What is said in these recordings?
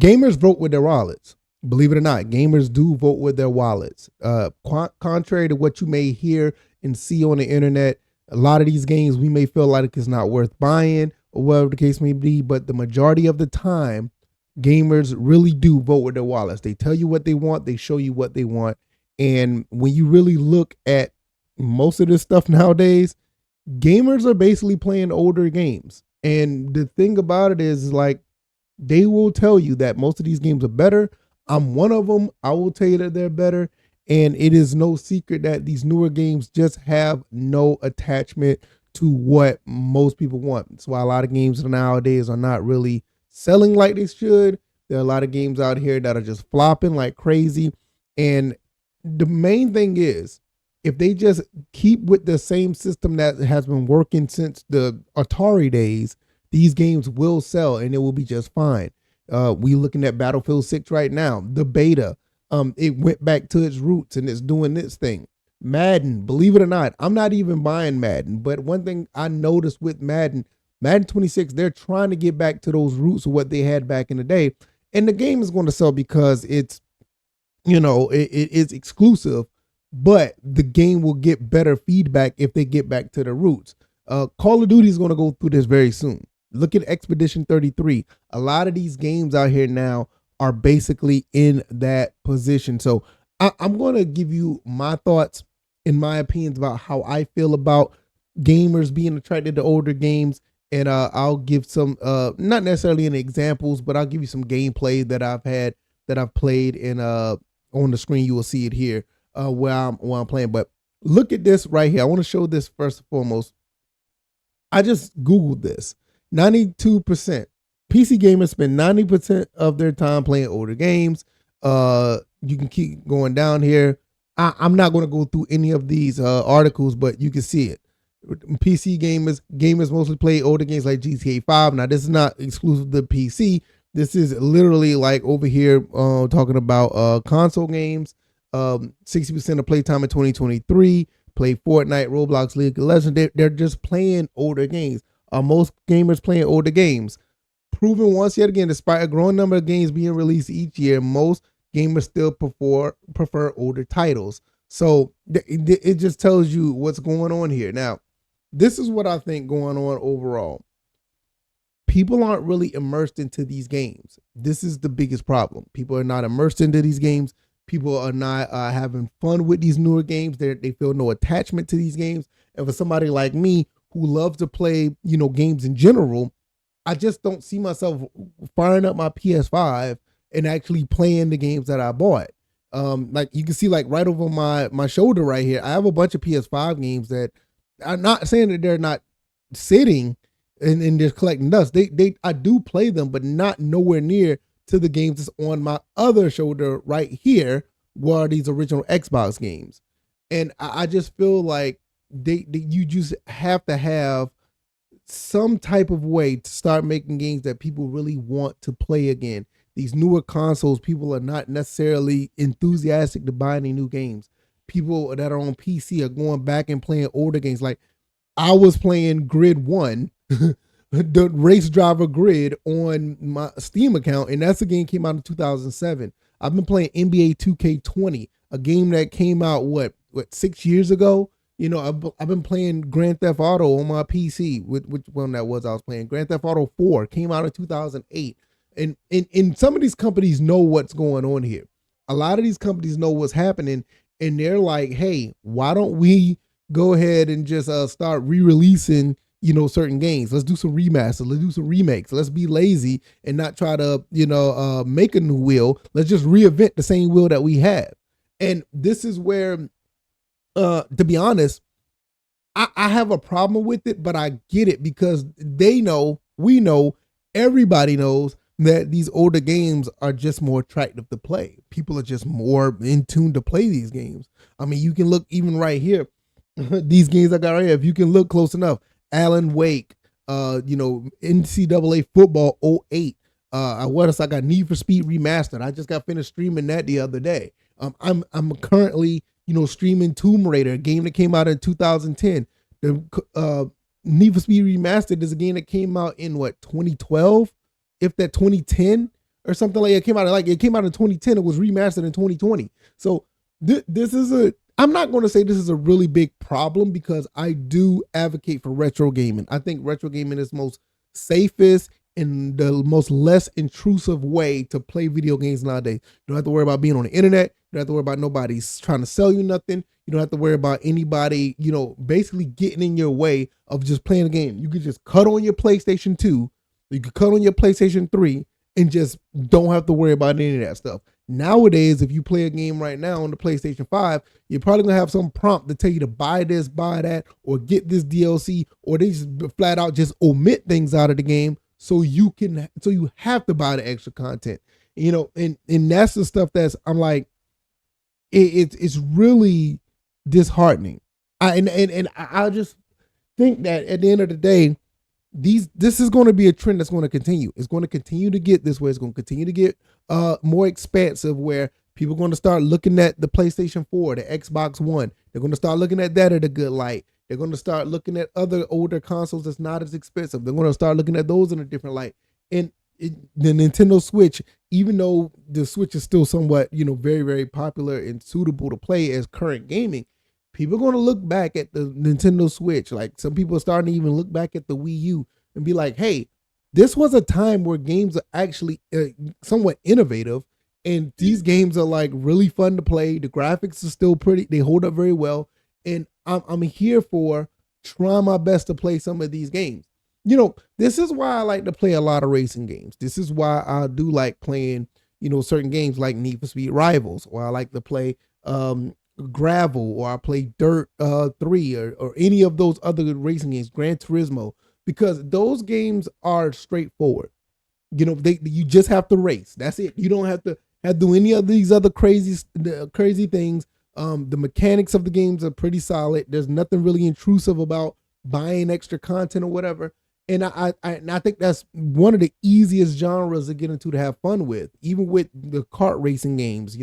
Gamers vote with their wallets. Believe it or not, gamers do vote with their wallets. Contrary to what you may hear and see on the internet, a lot of these games we may feel like it's not worth buying or whatever the case may be, but the majority of the time, gamers really do vote with their wallets. They tell you what they want, they show you what they want. And when you really look at most of this stuff nowadays, gamers are basically playing older games. And the thing about it is like they will tell you that most of these games are better. I'm one of them. I will tell you that they're better. And it is no secret that these newer games just have no attachment to what most people want. That's why a lot of games nowadays are not really selling like they should. There are a lot of games out here that are just flopping like crazy. And the main thing is, if they just keep with the same system that has been working since the Atari days, these games will sell and it will be just fine. We looking at Battlefield 6 right now, the beta. It went back to its roots and it's doing its thing. Madden, believe it or not, I'm not even buying Madden, but one thing I noticed with Madden 26, they're trying to get back to those roots of what they had back in the day. And the game is going to sell because it's, it is exclusive, but the game will get better feedback if they get back to the roots. Call of Duty is going to go through this very soon. Look at Expedition 33. A lot of these games out here now are basically in that position. So I'm going to give you my thoughts and my opinions about how I feel about gamers being attracted to older games. And I'll give some, not necessarily any examples, but I'll give you some gameplay that I've played. And on the screen, you will see it here where I'm playing. But look at this right here. I want to show this first and foremost. I just Googled this. 92%. PC gamers spend 90% of their time playing older games. You can keep going down here. I'm not going to go through any of these articles, but you can see it. PC gamers mostly play older games like GTA 5. Now, this is not exclusive to PC. This is literally like over here talking about console games. 60% of playtime in 2023 play Fortnite, Roblox, League of Legends. They're just playing older games. Are most gamers playing older games? Proven once yet again, despite a growing number of games being released each year, most gamers still prefer older titles. So it just tells you what's going on here. Now, this is what I think going on overall. People aren't really immersed into these games. This is the biggest problem. People are not immersed into these games. People are not having fun with these newer games. They feel no attachment to these games. And for somebody like me who loves to play, games in general, I just don't see myself firing up my PS5 and actually playing the games that I bought. Like you can see, like right over my shoulder right here, I have a bunch of PS5 games that I'm not saying that they're not sitting and just collecting dust. I do play them, but not nowhere near to the games that's on my other shoulder right here, where are these original Xbox games. And I just feel like you just have to have some type of way to start making games that people really want to play again. These newer consoles, people are not necessarily enthusiastic to buy any new games. People that are on PC are going back and playing older games. Like I was playing Grid 1, the race driver Grid on my Steam account, and that's a game came out in 2007. I've been playing NBA 2K20, a game that came out, what 6 years ago? I've been playing Grand Theft Auto on my PC. Which one that was I was playing? Grand Theft Auto 4 came out in 2008. And some of these companies know what's going on here. A lot of these companies know what's happening, and they're like, hey, why don't we go ahead and just start re-releasing, certain games. Let's do some remasters. Let's do some remakes. Let's be lazy and not try to, make a new wheel. Let's just reinvent the same wheel that we have. And this is where, to be honest, I have a problem with it, but I get it because they know, we know, everybody knows that these older games are just more attractive to play. People are just more in tune to play these games. I mean, you can look even right here. These games I got right here, if you can look close enough, Alan Wake, NCAA football 08. What else I got? Need for Speed Remastered. I just got finished streaming that the other day. I'm currently, streaming Tomb Raider, a game that came out in 2010. The Need for Speed Remastered is a game that came out in 2012, if that 2010. or something like it came out like it came out in 2010. It was remastered in 2020. So this is a. I'm not going to say this is a really big problem because I do advocate for retro gaming. I think retro gaming is most safest and the most less intrusive way to play video games nowadays. You don't have to worry about being on the internet. You don't have to worry about nobody's trying to sell you nothing. You don't have to worry about anybody, basically getting in your way of just playing a game. You could just cut on your PlayStation 2. You could cut on your PlayStation 3 and just don't have to worry about any of that stuff. Nowadays, if you play a game right now on the PlayStation 5, you're probably gonna have some prompt to tell you to buy this, buy that, or get this DLC, or they just flat out just omit things out of the game so you have to buy the extra content. And that's the stuff I'm like, it's really disheartening. I just think that at the end of the day, this is going to be a trend that's going to continue. It's going to continue to get this way. It's going to continue to get more expansive, where people are going to start looking at the PlayStation 4, the Xbox One. They're going to start looking at that at a good light. They're going to start looking at other older consoles that's not as expensive. They're going to start looking at those in a different light. And the Nintendo Switch, even though the Switch is still somewhat, very, very popular and suitable to play as current gaming, people are going to look back at the Nintendo Switch. Like, some people are starting to even look back at the Wii U and be like, hey, this was a time where games are actually somewhat innovative. And these games are like really fun to play. The graphics are still pretty. They hold up very well. And I'm here for trying my best to play some of these games. This is why I like to play a lot of racing games. This is why I do like playing, certain games like Need for Speed Rivals, or I like to play Gravel, or I play Dirt 3, or any of those other racing games, Gran Turismo, because those games are straightforward. You just have to race. That's it. You don't have to do any of these other crazy things. The mechanics of the games are pretty solid. There's nothing really intrusive about buying extra content or whatever. And I think that's one of the easiest genres to get into to have fun with, even with the kart racing games,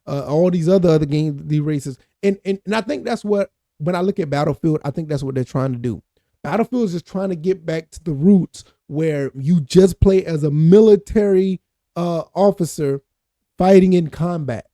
all these other games, the races. And I think that's what, when I look at Battlefield, I think that's what they're trying to do. Battlefield is just trying to get back to the roots where you just play as a military officer fighting in combat.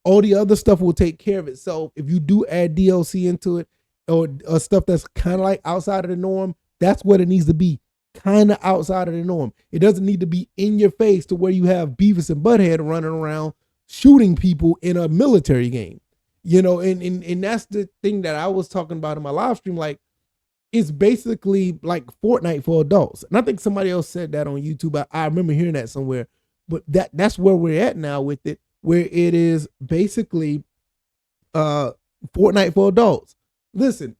All the other stuff will take care of itself. If you do add DLC into it, or stuff that's kind of like outside of the norm, that's what it needs to be. Kind of outside of the norm. It doesn't need to be in your face to where you have Beavis and Butthead running around shooting people in a military game. And that's the thing that I was talking about in my live stream. Like, it's basically like Fortnite for adults. And I think somebody else said that on YouTube. I remember hearing that somewhere. But that's where we're at now with it, where it is basically Fortnite for adults. Listen,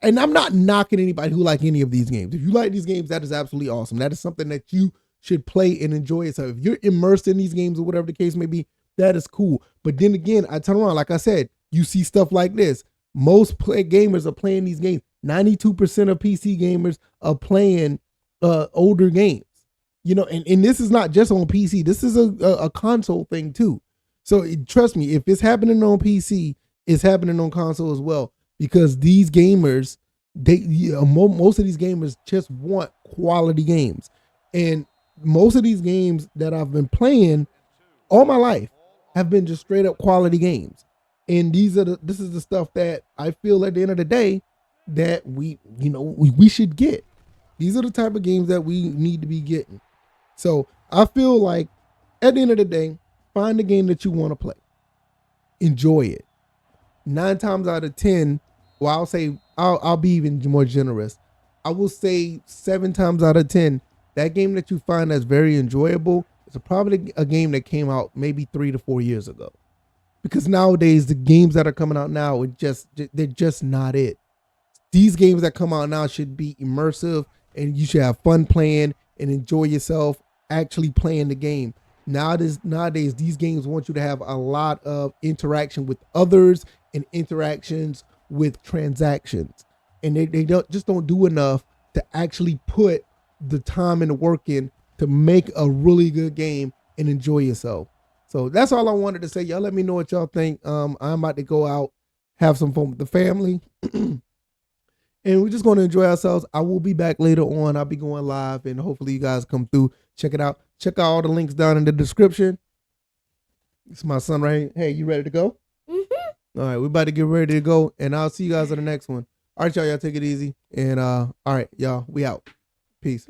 and I'm not knocking anybody who like any of these games. If you like these games, that is absolutely awesome. That is something that you should play and enjoy yourself. If you're immersed in these games or whatever the case may be, that is cool. But then again, I turn around, like I said, you see stuff like this. Most gamers are playing these games. 92% of PC gamers are playing older games. And this is not just on PC. This is a console thing too. So trust me, if it's happening on PC, it's happening on console as well. Because these gamers, most of these gamers just want quality games. And most of these games that I've been playing all my life have been just straight up quality games. And this is the stuff that I feel at the end of the day that we should get. These are the type of games that we need to be getting. So I feel like at the end of the day, find the game that you want to play. Enjoy it. 9 times out of 10, well, I'll be even more generous. I will say 7 times out of 10, that game that you find that's very enjoyable is probably a game that came out maybe 3 to 4 years ago. Because nowadays, the games that are coming out now, they're just not it. These games that come out now should be immersive, and you should have fun playing and enjoy yourself actually playing the game. Nowadays, these games want you to have a lot of interaction with others and interactions with transactions. And they don't do enough to actually put the time and the work in to make a really good game and enjoy yourself. So that's all I wanted to say. Y'all let me know what y'all think. I'm about to go out, have some fun with the family. And we're just going to enjoy ourselves. I will be back later on. I'll be going live, and hopefully you guys come through. Check it out. Check out all the links down in the description. It's my son right here. Hey, you ready to go? Mm-hmm. All right, we're about to get ready to go, and I'll see you guys on the next one. All right, y'all take it easy. And all right, y'all, we out. Peace.